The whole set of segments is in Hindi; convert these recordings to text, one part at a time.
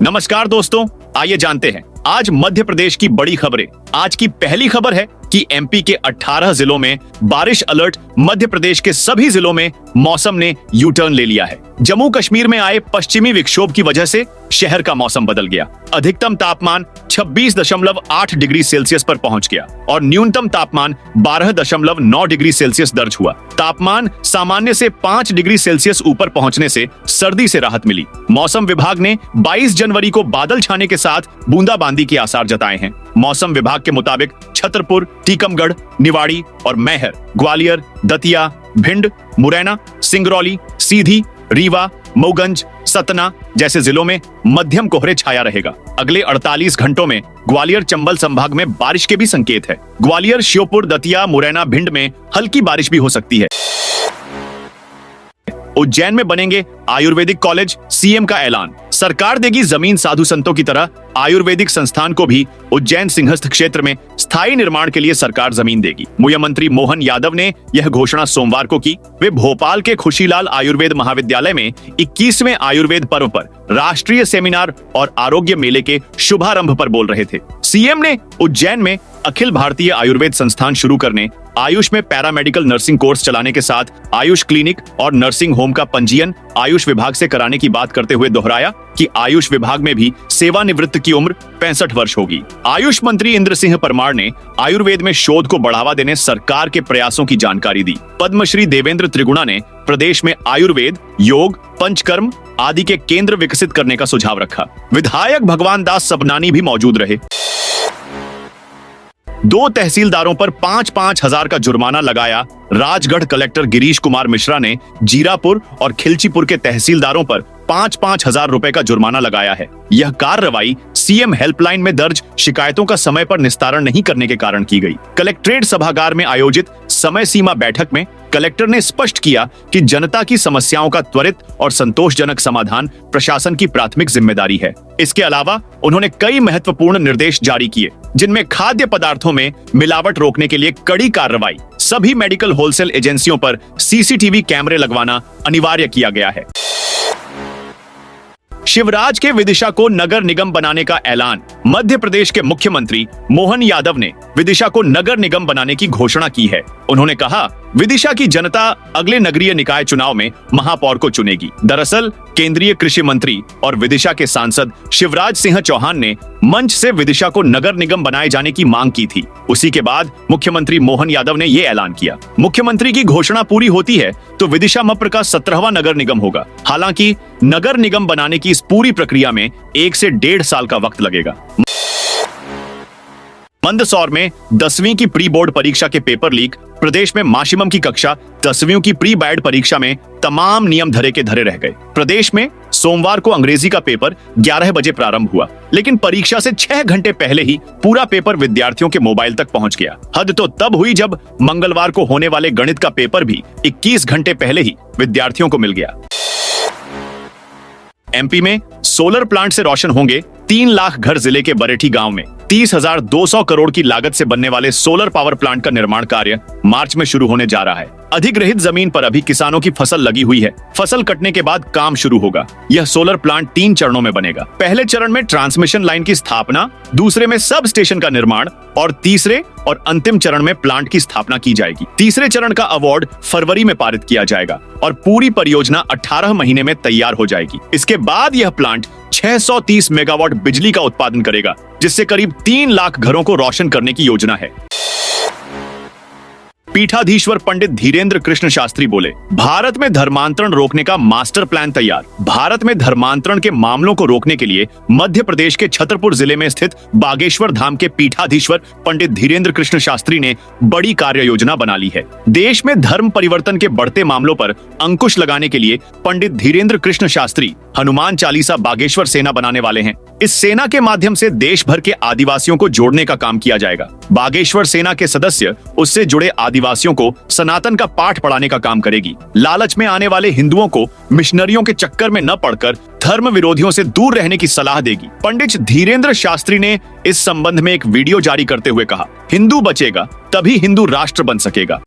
नमस्कार दोस्तों, आइए जानते हैं आज मध्य प्रदेश की बड़ी खबरें। आज की पहली खबर है कि एमपी के 18 जिलों में बारिश अलर्ट। मध्य प्रदेश के सभी जिलों में मौसम ने यू टर्न ले लिया है। जम्मू कश्मीर में आए पश्चिमी विक्षोभ की वजह से शहर का मौसम बदल गया। अधिकतम तापमान 26.8 डिग्री सेल्सियस पर पहुंच गया और न्यूनतम तापमान 12.9 डिग्री सेल्सियस दर्ज हुआ। तापमान सामान्य से 5 डिग्री सेल्सियस ऊपर पहुंचने से सर्दी से राहत मिली। मौसम विभाग ने 22 जनवरी को बादल छाने के साथ बूंदाबांदी के आसार जताए हैं। मौसम विभाग के मुताबिक छतरपुर, टीकमगढ़, निवाड़ी और मैहर, ग्वालियर, दतिया, भिंड, मुरैना, सिंगरौली, सीधी, रीवा, मऊगंज, सतना जैसे जिलों में मध्यम कोहरे छाया रहेगा। अगले 48 घंटों में ग्वालियर चंबल संभाग में बारिश के भी संकेत है। ग्वालियर, श्योपुर, दतिया, मुरैना, भिंड में हल्की बारिश भी हो सकती है। उज्जैन में बनेंगे आयुर्वेदिक कॉलेज, सीएम का ऐलान। सरकार देगी जमीन साधु संतों की तरह आयुर्वेदिक संस्थान को भी उज्जैन सिंहस्थ क्षेत्र में स्थायी निर्माण के लिए सरकार जमीन देगी। मुख्यमंत्री मोहन यादव ने यह घोषणा सोमवार को की। वे भोपाल के खुशीलाल आयुर्वेद महाविद्यालय में 21वें आयुर्वेद पर्व पर राष्ट्रीय सेमिनार और आरोग्य मेले के शुभारंभ पर बोल रहे थे। सीएम ने उज्जैन में अखिल भारतीय आयुर्वेद संस्थान शुरू करने, आयुष में पैरामेडिकल नर्सिंग कोर्स चलाने के साथ आयुष क्लिनिक और नर्सिंग होम का पंजीयन आयुष विभाग से कराने की बात करते हुए दोहराया कि आयुष विभाग में भी सेवानिवृत्त की उम्र 65 वर्ष होगी। आयुष मंत्री इंद्र सिंह परमार ने आयुर्वेद में शोध को बढ़ावा देने सरकार के प्रयासों की जानकारी दी। पद्मश्री देवेंद्र त्रिगुणा ने प्रदेश में आयुर्वेद, योग, पंचकर्म आदि के केंद्र विकसित करने का सुझाव रखा। विधायक भगवान दास सबनानी भी मौजूद रहे। 2 तहसीलदारों पर 5-5 हजार का जुर्माना लगाया। राजगढ़ कलेक्टर गिरीश कुमार मिश्रा ने जीरापुर और खिलचीपुर के तहसीलदारों पर 5-5 हजार रुपए का जुर्माना लगाया है। यह कार्रवाई सीएम हेल्पलाइन में दर्ज शिकायतों का समय पर निस्तारण नहीं करने के कारण की गई। कलेक्ट्रेट सभागार में आयोजित समय सीमा बैठक में कलेक्टर ने स्पष्ट किया कि जनता की समस्याओं का त्वरित और संतोषजनक समाधान प्रशासन की प्राथमिक जिम्मेदारी है। इसके अलावा उन्होंने कई महत्वपूर्ण निर्देश जारी किए, जिनमें खाद्य पदार्थों में मिलावट रोकने के लिए कड़ी कार्रवाई, सभी मेडिकल होलसेल एजेंसियों पर सीसीटीवी कैमरे लगवाना अनिवार्य किया गया है। शिवराज के विदिशा को नगर निगम बनाने का ऐलान। मध्य प्रदेश के मुख्यमंत्री मोहन यादव ने विदिशा को नगर निगम बनाने की घोषणा की है। उन्होंने कहा, विदिशा की जनता अगले नगरीय निकाय चुनाव में महापौर को चुनेगी। दरअसल केंद्रीय कृषि मंत्री और विदिशा के सांसद शिवराज सिंह चौहान ने मंच से विदिशा को नगर निगम बनाए जाने की मांग की थी। उसी के बाद मुख्यमंत्री मोहन यादव ने ये ऐलान किया। मुख्यमंत्री की घोषणा पूरी होती है तो विदिशा मप्र का 17वां नगर निगम होगा। हालांकि नगर निगम बनाने की इस पूरी प्रक्रिया में 1 से 1.5 साल का वक्त लगेगा। मंदसौर में 10वीं की प्री बोर्ड परीक्षा के पेपर लीक। प्रदेश में माशिमम की कक्षा 10वीं की प्री बोर्ड परीक्षा में तमाम नियम धरे के धरे रह गए। प्रदेश में सोमवार को अंग्रेजी का पेपर 11 बजे प्रारंभ हुआ, लेकिन परीक्षा से 6 घंटे पहले ही पूरा पेपर विद्यार्थियों के मोबाइल तक पहुंच गया। हद तो तब हुई जब मंगलवार को होने वाले गणित का पेपर भी 21 घंटे पहले ही विद्यार्थियों को मिल गया। एमपी में सोलर प्लांट से रोशन होंगे 3 लाख घर। जिले के बरेठी गांव में 30,200 करोड़ की लागत से बनने वाले सोलर पावर प्लांट का निर्माण कार्य मार्च में शुरू होने जा रहा है। अधिग्रहित जमीन पर अभी किसानों की फसल लगी हुई है। फसल कटने के बाद काम शुरू होगा। यह सोलर प्लांट 3 चरणों में बनेगा। पहले चरण में ट्रांसमिशन लाइन की स्थापना, दूसरे में सब स्टेशन का निर्माण और तीसरे और अंतिम चरण में प्लांट की स्थापना की जाएगी। तीसरे चरण का अवार्ड फरवरी में पारित किया जाएगा और पूरी परियोजना 18 महीने में तैयार हो जाएगी। इसके बाद यह प्लांट 630 मेगावाट बिजली का उत्पादन करेगा, जिससे करीब 3 लाख घरों को रोशन करने की योजना है। पीठाधीश्वर पंडित धीरेन्द्र कृष्ण शास्त्री बोले, भारत में धर्मांतरण रोकने का मास्टर प्लान तैयार। भारत में धर्मांतरण के मामलों को रोकने के लिए मध्य प्रदेश के छतरपुर जिले में स्थित बागेश्वर धाम के पीठाधीश्वर पंडित धीरेन्द्र कृष्ण शास्त्री ने बड़ी कार्य योजना बना ली है। देश में धर्म परिवर्तन के बढ़ते मामलों पर अंकुश लगाने के लिए पंडित धीरेन्द्र कृष्ण शास्त्री हनुमान चालीसा बागेश्वर सेना बनाने वाले हैं। इस सेना के माध्यम से देश भर के आदिवासियों को जोड़ने का काम किया जाएगा। बागेश्वर सेना के सदस्य उससे जुड़े आदिवासियों को सनातन का पाठ पढ़ाने का काम करेगी। लालच में आने वाले हिंदुओं को मिशनरियों के चक्कर में न पड़कर धर्म विरोधियों से दूर रहने की सलाह देगी। पंडित धीरेन्द्र शास्त्री ने इस संबंध में एक वीडियो जारी करते हुए कहा, हिंदू बचेगा तभी हिंदू राष्ट्र बन सकेगा।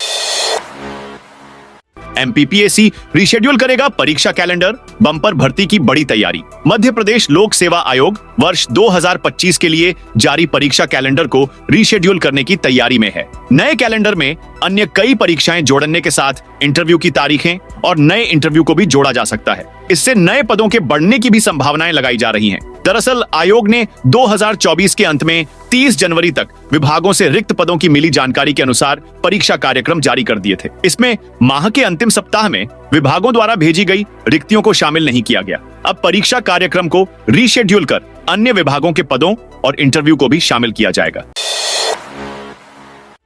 एमपीपीएससी रिशेड्यूल करेगा परीक्षा कैलेंडर, बम्पर भर्ती की बड़ी तैयारी। मध्य प्रदेश लोक सेवा आयोग वर्ष 2025 के लिए जारी परीक्षा कैलेंडर को रिशेड्यूल करने की तैयारी में है। नए कैलेंडर में अन्य कई परीक्षाएं जोड़ने के साथ इंटरव्यू की तारीखें और नए इंटरव्यू को भी जोड़ा जा सकता है। इससे नए पदों के बढ़ने की भी संभावनाएं लगाई जा रही हैं। दरअसल आयोग ने 2024 के अंत में 30 जनवरी तक विभागों से रिक्त पदों की मिली जानकारी के अनुसार परीक्षा कार्यक्रम जारी कर दिए थे। इसमें माह के अंतिम सप्ताह में विभागों द्वारा भेजी गई रिक्तियों को शामिल नहीं किया गया। अब परीक्षा कार्यक्रम को रीशेड्यूल कर अन्य विभागों के पदों और इंटरव्यू को भी शामिल किया जाएगा।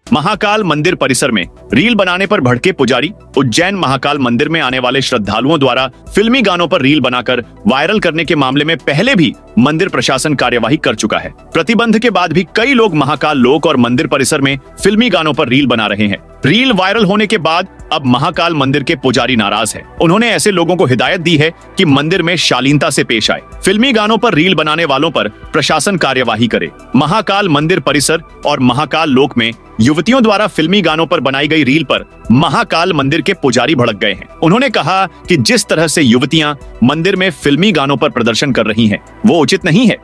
महाकाल मंदिर परिसर में रील बनाने पर भड़के पुजारी। उज्जैन महाकाल मंदिर में आने वाले श्रद्धालुओं द्वारा फिल्मी गानों पर रील बनाकर वायरल करने के मामले में पहले भी मंदिर प्रशासन कार्यवाही कर चुका है। प्रतिबंध के बाद भी कई लोग महाकाल लोक और मंदिर परिसर में फिल्मी गानों पर रील बना रहे हैं। रील वायरल होने के बाद अब महाकाल मंदिर के पुजारी नाराज हैं। उन्होंने ऐसे लोगों को हिदायत दी है कि मंदिर में शालीनता से पेश आए। फिल्मी गानों पर रील बनाने वालों पर प्रशासन कार्यवाही करे। महाकाल मंदिर परिसर और महाकाल लोक में युवतियों द्वारा फिल्मी गानों पर बनाई गई रील पर महाकाल मंदिर के पुजारी भड़क गए हैं। उन्होंने कहा कि जिस तरह से युवतियां मंदिर में फिल्मी गानों पर प्रदर्शन कर रही हैं, वो उचित नहीं है।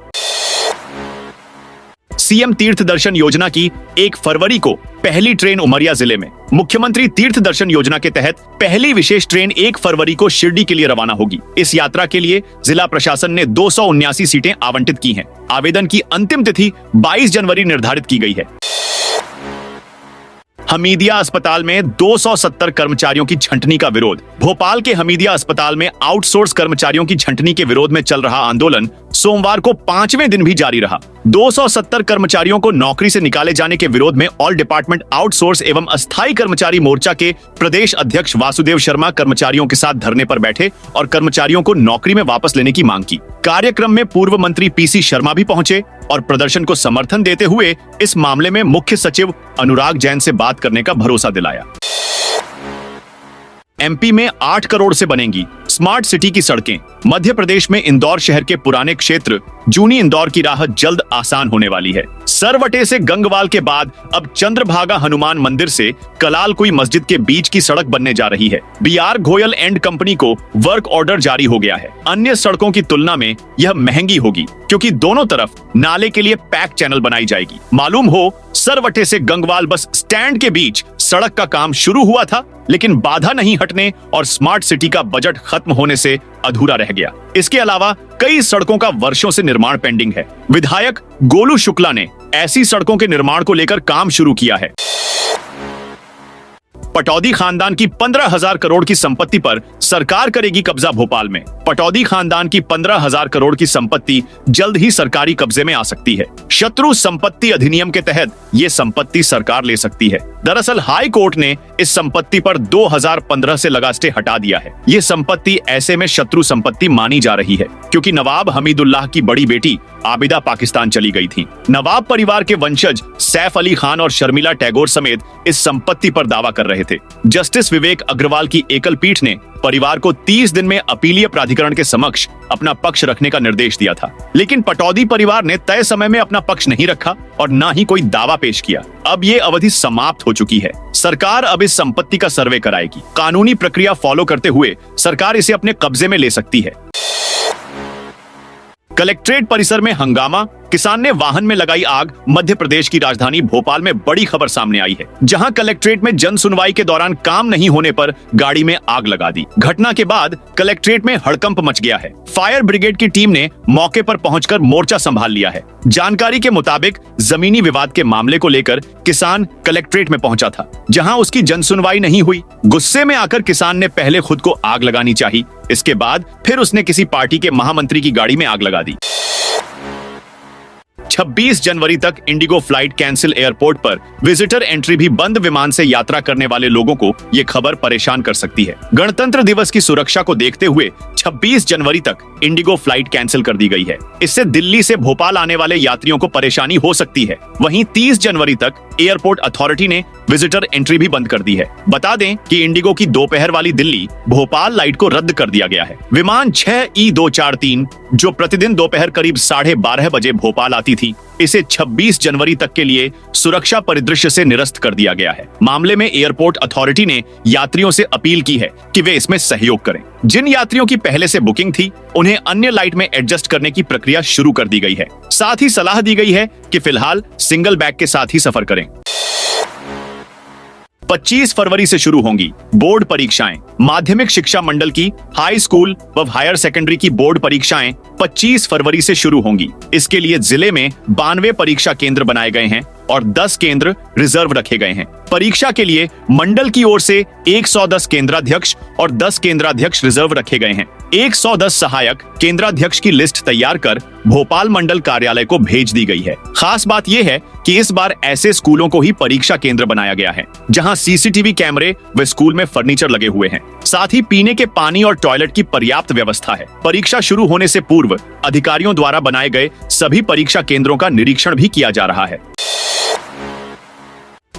सीएम तीर्थ दर्शन योजना की 1 फरवरी को पहली ट्रेन उमरिया जिले में। मुख्यमंत्री तीर्थ दर्शन योजना के तहत पहली विशेष ट्रेन 1 फरवरी को शिरडी के लिए रवाना होगी। इस यात्रा के लिए जिला प्रशासन ने 279 सीटें आवंटित की हैं। आवेदन की अंतिम तिथि 22 जनवरी निर्धारित की गई है। हमीदिया अस्पताल में 270 कर्मचारियों की छंटनी का विरोध। भोपाल के हमीदिया अस्पताल में आउटसोर्स कर्मचारियों की छंटनी के विरोध में चल रहा आंदोलन सोमवार को 5वें दिन भी जारी रहा। 270 कर्मचारियों को नौकरी से निकाले जाने के विरोध में ऑल डिपार्टमेंट आउटसोर्स एवं अस्थायी कर्मचारी मोर्चा के प्रदेश अध्यक्ष वासुदेव शर्मा कर्मचारियों के साथ धरने पर बैठे और कर्मचारियों को नौकरी में वापस लेने की मांग की। कार्यक्रम में पूर्व मंत्री पीसी शर्मा भी पहुंचे और प्रदर्शन को समर्थन देते हुए इस मामले में मुख्य सचिव अनुराग जैन से बात करने का भरोसा दिलाया। एमपी में 8 करोड़ से बनेंगी स्मार्ट सिटी की सड़कें। मध्य प्रदेश में इंदौर शहर के पुराने क्षेत्र जूनी इंदौर की राह जल्द आसान होने वाली है। सरवटे से गंगवाल के बाद अब चंद्रभागा हनुमान मंदिर से कलालकुई मस्जिद के बीच की सड़क बनने जा रही है। बीआर घोयल एंड कंपनी को वर्क ऑर्डर जारी हो गया है। अन्य सड़कों की तुलना में यह महंगी होगी क्योंकि दोनों तरफ नाले के लिए पैक चैनल बनाई जाएगी। मालूम हो, सरवटे से गंगवाल बस स्टैंड के बीच सड़क का काम शुरू हुआ था, लेकिन बाधा नहीं हटने और स्मार्ट सिटी का बजट खत्म होने से अधूरा रह गया। इसके अलावा कई सड़कों का वर्षों से निर्माण पेंडिंग है। विधायक गोलू शुक्ला ने ऐसी सड़कों के निर्माण को लेकर काम शुरू किया है। पटौदी खानदान की 15,000 करोड़ की संपत्ति पर सरकार करेगी कब्जा। भोपाल में पटौदी खानदान की 15,000 करोड़ की संपत्ति जल्द ही सरकारी कब्जे में आ सकती है। शत्रु संपत्ति अधिनियम के तहत ये संपत्ति सरकार ले सकती है। दरअसल हाई कोर्ट ने इस संपत्ति पर 2015 से लगा स्टे हटा दिया है। ये संपत्ति ऐसे में शत्रु संपत्ति मानी जा रही है क्योंकि नवाब हमीदुल्लाह की बड़ी बेटी आबिदा पाकिस्तान चली गई थी। नवाब परिवार के वंशज सैफ अली खान और शर्मिला टैगोर समेत इस संपत्ति पर दावा कर रहे थे। जस्टिस विवेक अग्रवाल की एकल पीठ ने परिवार को 30 दिन में अपीलीय प्राधिकरण के समक्ष अपना पक्ष रखने का निर्देश दिया था, लेकिन पटौदी परिवार ने तय समय में अपना पक्ष नहीं रखा और न ही कोई दावा पेश किया। अब ये अवधि समाप्त हो चुकी है। सरकार अब इस संपत्ति का सर्वे कराएगी। कानूनी प्रक्रिया फॉलो करते हुए सरकार इसे अपने कब्जे में ले सकती है। कलेक्ट्रेट परिसर में हंगामा, किसान ने वाहन में लगाई आग। मध्य प्रदेश की राजधानी भोपाल में बड़ी खबर सामने आई है, जहां कलेक्ट्रेट में जन सुनवाई के दौरान काम नहीं होने पर गाड़ी में आग लगा दी। घटना के बाद कलेक्ट्रेट में हड़कंप मच गया है। फायर ब्रिगेड की टीम ने मौके पर पहुंचकर मोर्चा संभाल लिया है। जानकारी के मुताबिक जमीनी विवाद के मामले को लेकर किसान कलेक्ट्रेट में पहुंचा था, जहां उसकी जन सुनवाई नहीं हुई। गुस्से में आकर किसान ने पहले खुद को आग लगानी चाहिए, इसके बाद फिर उसने किसी पार्टी के महामंत्री की गाड़ी में आग लगा दी। 26 जनवरी तक इंडिगो फ्लाइट कैंसिल। एयरपोर्ट पर विजिटर एंट्री भी बंद। विमान से यात्रा करने वाले लोगों को ये खबर परेशान कर सकती है। गणतंत्र दिवस की सुरक्षा को देखते हुए 26 जनवरी तक इंडिगो फ्लाइट कैंसिल कर दी गई है। इससे दिल्ली से भोपाल आने वाले यात्रियों को परेशानी हो सकती है। वहीं 30 जनवरी तक एयरपोर्ट अथॉरिटी ने विजिटर एंट्री भी बंद कर दी है। बता दें कि इंडिगो की दोपहर वाली दिल्ली भोपाल लाइट को रद्द कर दिया गया है। विमान 6E243 जो प्रतिदिन दोपहर करीब 12:30 बजे भोपाल आती थी, नहीं, इसे 26 जनवरी तक के लिए सुरक्षा परिदृश्य से निरस्त कर दिया गया है। मामले में एयरपोर्ट अथॉरिटी ने यात्रियों से अपील की है कि वे इसमें सहयोग करें। जिन यात्रियों की पहले से बुकिंग थी, उन्हें अन्य लाइट में एडजस्ट करने की प्रक्रिया शुरू कर दी गई है। साथ ही सलाह दी गई है कि फिलहाल सिंगल बैग के साथ ही सफर करें। 25 फरवरी से शुरू होंगी बोर्ड परीक्षाएं। माध्यमिक शिक्षा मंडल की हाई स्कूल व हायर सेकेंडरी की बोर्ड परीक्षाएं 25 फरवरी से शुरू होंगी। इसके लिए जिले में 92 परीक्षा केंद्र बनाए गए हैं और 10 केंद्र रिजर्व रखे गए हैं। परीक्षा के लिए मंडल की ओर से 110 केंद्राध्यक्ष और 10 केंद्राध्यक्ष रिजर्व रखे गए हैं। 110 सहायक केंद्राध्यक्ष की लिस्ट तैयार कर भोपाल मंडल कार्यालय को भेज दी गई है। खास बात यह है कि इस बार ऐसे स्कूलों को ही परीक्षा केंद्र बनाया गया है जहां सीसीटीवी कैमरे व स्कूल में फर्नीचर लगे हुए हैं। साथ ही पीने के पानी और टॉयलेट की पर्याप्त व्यवस्था है। परीक्षा शुरू होने से पूर्व अधिकारियों द्वारा बनाए गए सभी परीक्षा केंद्रों का निरीक्षण भी किया जा रहा है।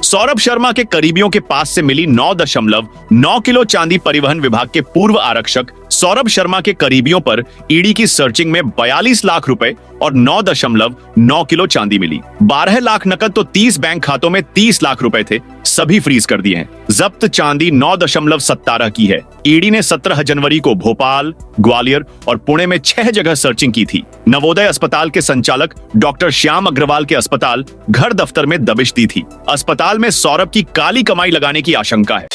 सौरभ शर्मा के करीबियों के पास से मिली 9.9 किलो चांदी। परिवहन विभाग के पूर्व आरक्षक सौरभ शर्मा के करीबियों पर ईडी की सर्चिंग में 42 लाख रुपए और 9.9 किलो चांदी मिली। 12 लाख नकद तो 30 बैंक खातों में 30 लाख रुपए थे, सभी फ्रीज कर दिए हैं। जब्त चांदी 9.17 की है। ईडी ने 17 जनवरी को भोपाल, ग्वालियर और पुणे में 6 जगह सर्चिंग की थी। नवोदय अस्पताल के संचालक डॉक्टर श्याम अग्रवाल के अस्पताल घर दफ्तर में दबिश दी थी। अस्पताल में सौरभ की काली कमाई लगाने की आशंका है।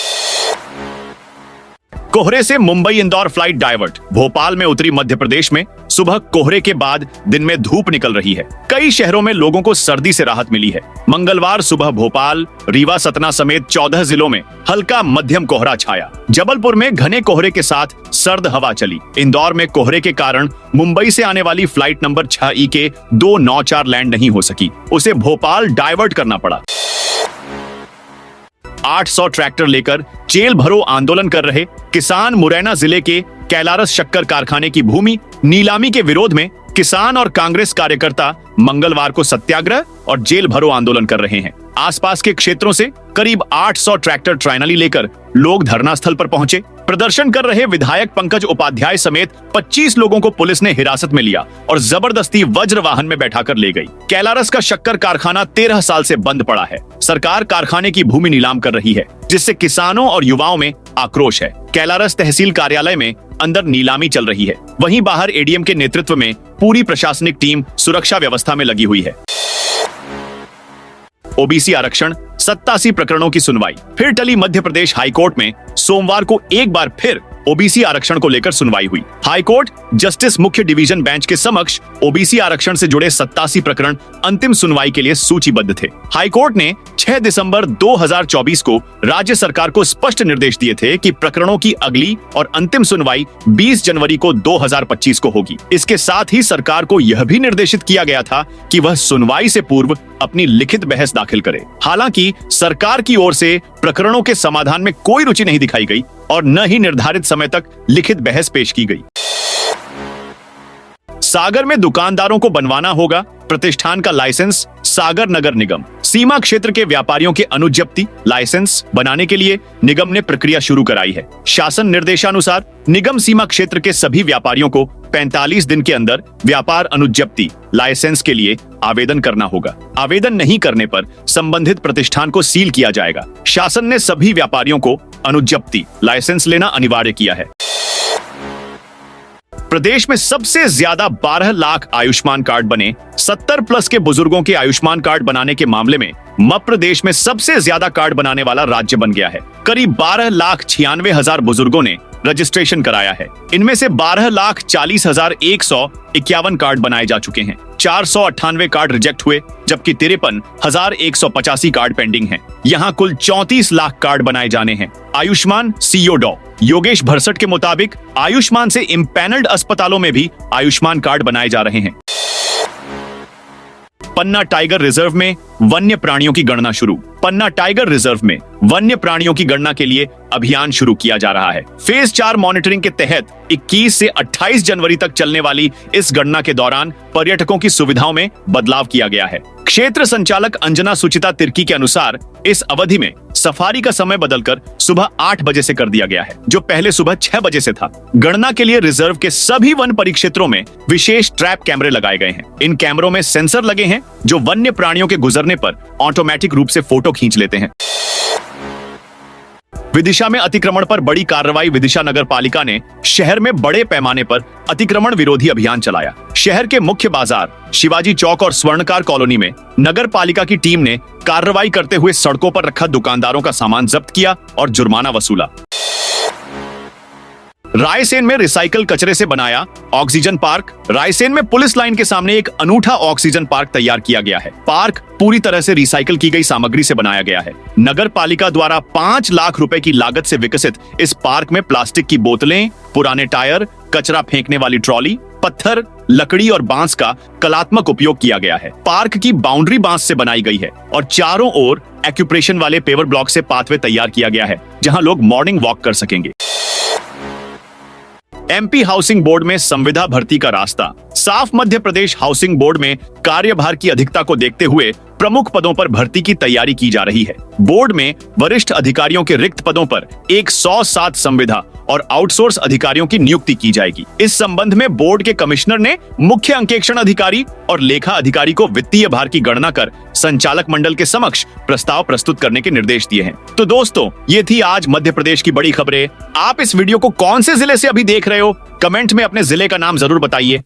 कोहरे से मुंबई इंदौर फ्लाइट डाइवर्ट। भोपाल में उत्तरी मध्य प्रदेश में सुबह कोहरे के बाद दिन में धूप निकल रही है। कई शहरों में लोगों को सर्दी से राहत मिली है। मंगलवार सुबह भोपाल, रीवा, सतना समेत 14 जिलों में हल्का मध्यम कोहरा छाया। जबलपुर में घने कोहरे के साथ सर्द हवा चली। इंदौर में कोहरे के कारण मुंबई से आने वाली फ्लाइट नंबर 6E के 294 लैंड नहीं हो सकी, उसे भोपाल डाइवर्ट करना पड़ा। 800 ट्रैक्टर लेकर जेल भरो आंदोलन कर रहे किसान मुरैना जिले के कैलारस शक्कर कारखाने की भूमि नीलामी के विरोध में किसान और कांग्रेस कार्यकर्ता मंगलवार को सत्याग्रह और जेल भरो आंदोलन कर रहे हैं। आसपास के क्षेत्रों से करीब 800 ट्रैक्टर ट्रायनली लेकर लोग धरना स्थल पर पहुंचे। प्रदर्शन कर रहे विधायक पंकज उपाध्याय समेत 25 लोगों को पुलिस ने हिरासत में लिया और जबरदस्ती वज्र वाहन में बैठाकर ले गई। कैलारस का शक्कर कारखाना 13 साल से बंद पड़ा है। सरकार कारखाने की भूमि नीलाम कर रही है, जिससे किसानों और युवाओं में आक्रोश है। कैलारस तहसील कार्यालय में अंदर नीलामी चल रही है, वहीं बाहर एडीएम के नेतृत्व में पूरी प्रशासनिक टीम सुरक्षा व्यवस्था में लगी हुई है। ओबीसी आरक्षण 87 प्रकरणों की सुनवाई। फिर टली मध्य प्रदेश हाईकोर्ट में सोमवार को एक बार फिर ओबीसी आरक्षण को लेकर सुनवाई हुई। हाईकोर्ट जस्टिस मुख्य डिवीजन बेंच के समक्ष ओबीसी आरक्षण से जुड़े 87 प्रकरण अंतिम सुनवाई के लिए सूचीबद्ध थे। हाईकोर्ट ने 6 दिसंबर 2024 को राज्य सरकार को स्पष्ट निर्देश दिए थे कि प्रकरणों की अगली और अंतिम सुनवाई 20 जनवरी को 2025 को होगी। इसके साथ ही सरकार को यह भी निर्देशित किया गया था कि वह सुनवाई से पूर्व अपनी लिखित बहस दाखिल करे। हालांकि सरकार की ओर से प्रकरणों के समाधान में कोई रुचि नहीं दिखाई गई और न ही निर्धारित समय तक लिखित बहस पेश की गई। सागर में दुकानदारों को बनवाना होगा प्रतिष्ठान का लाइसेंस। सागर नगर निगम सीमा क्षेत्र के व्यापारियों के अनुज्ञप्ति लाइसेंस बनाने के लिए निगम ने प्रक्रिया शुरू कराई है। शासन निर्देशानुसार निगम सीमा क्षेत्र के सभी व्यापारियों को 45 दिन के अंदर व्यापार अनुज्ञप्ति लाइसेंस के लिए आवेदन करना होगा। आवेदन नहीं करने पर संबंधित प्रतिष्ठान को सील किया जाएगा। शासन ने सभी व्यापारियों को अनुज्ञप्ति लाइसेंस लेना अनिवार्य किया है। प्रदेश में सबसे ज्यादा 12 लाख आयुष्मान कार्ड बने। 70+ के बुजुर्गों के आयुष्मान कार्ड बनाने के मामले में मध्य प्रदेश में सबसे ज्यादा कार्ड बनाने वाला राज्य बन गया है। करीब 12,96,000 बुजुर्गों ने रजिस्ट्रेशन कराया है। इनमें से 12,40,151 कार्ड बनाए जा चुके हैं। 498 कार्ड रिजेक्ट हुए, जबकि 53,185 कार्ड पेंडिंग हैं। यहाँ कुल 34 लाख कार्ड बनाए जाने हैं। आयुष्मान सीईओ डॉ योगेश भरसट के मुताबिक आयुष्मान से इम्पैनल्ड अस्पतालों में भी आयुष्मान कार्ड बनाए जा रहे हैं। पन्ना टाइगर रिजर्व में वन्य प्राणियों की गणना शुरू। पन्ना टाइगर रिजर्व में वन्य प्राणियों की गणना के लिए अभियान शुरू किया जा रहा है। फेज 4 मॉनिटरिंग के तहत 21 से 28 जनवरी तक चलने वाली इस गणना के दौरान पर्यटकों की सुविधाओं में बदलाव किया गया है। क्षेत्र संचालक अंजना सुचिता तिर्की के अनुसार इस अवधि में सफारी का समय बदलकर सुबह 8 बजे से कर दिया गया है, जो पहले सुबह 6 बजे से था। गणना के लिए रिजर्व के सभी वन परिक्षेत्रों में विशेष ट्रैप कैमरे लगाए गए हैं। इन कैमरों में सेंसर लगे हैं जो वन्य प्राणियों के गुजरने पर ऑटोमेटिक रूप से फोटो खींच लेते हैं। विदिशा में अतिक्रमण पर बड़ी कार्रवाई। विदिशा नगर पालिका ने शहर में बड़े पैमाने पर अतिक्रमण विरोधी अभियान चलाया। शहर के मुख्य बाजार शिवाजी चौक और स्वर्णकार कॉलोनी में नगर पालिका की टीम ने कार्रवाई करते हुए सड़कों पर रखा दुकानदारों का सामान जब्त किया और जुर्माना वसूला। रायसेन में रिसाइकल कचरे से बनाया ऑक्सीजन पार्क। रायसेन में पुलिस लाइन के सामने एक अनूठा ऑक्सीजन पार्क तैयार किया गया है। पार्क पूरी तरह से रिसाइकल की गई सामग्री से बनाया गया है। नगर पालिका द्वारा 5 लाख रुपए की लागत से विकसित इस पार्क में प्लास्टिक की बोतलें, पुराने टायर, कचरा फेंकने वाली ट्रॉली, पत्थर, लकड़ी और बांस का कलात्मक उपयोग किया गया है। पार्क की बाउंड्री बांस से बनाई गई है और चारों ओर एक्यूप्रेशन वाले पेवर ब्लॉक से पाथवे तैयार किया गया है, जहां लोग मॉर्निंग वॉक कर सकेंगे। एमपी हाउसिंग बोर्ड में संविदा भर्ती का रास्ता साफ। मध्य प्रदेश हाउसिंग बोर्ड में कार्यभार की अधिकता को देखते हुए प्रमुख पदों पर भर्ती की तैयारी की जा रही है। बोर्ड में वरिष्ठ अधिकारियों के रिक्त पदों पर 107 संविदा और आउटसोर्स अधिकारियों की नियुक्ति की जाएगी। इस संबंध में बोर्ड के कमिश्नर ने मुख्य अंकेक्षण अधिकारी और लेखा अधिकारी को वित्तीय भार की गणना कर संचालक मंडल के समक्ष प्रस्ताव प्रस्तुत करने के निर्देश दिए हैं। तो दोस्तों, ये थी आज मध्य प्रदेश की बड़ी खबरें। आप इस वीडियो को कौन से जिले से अभी देख रहे हो, कमेंट में अपने जिले का नाम जरूर बताइए।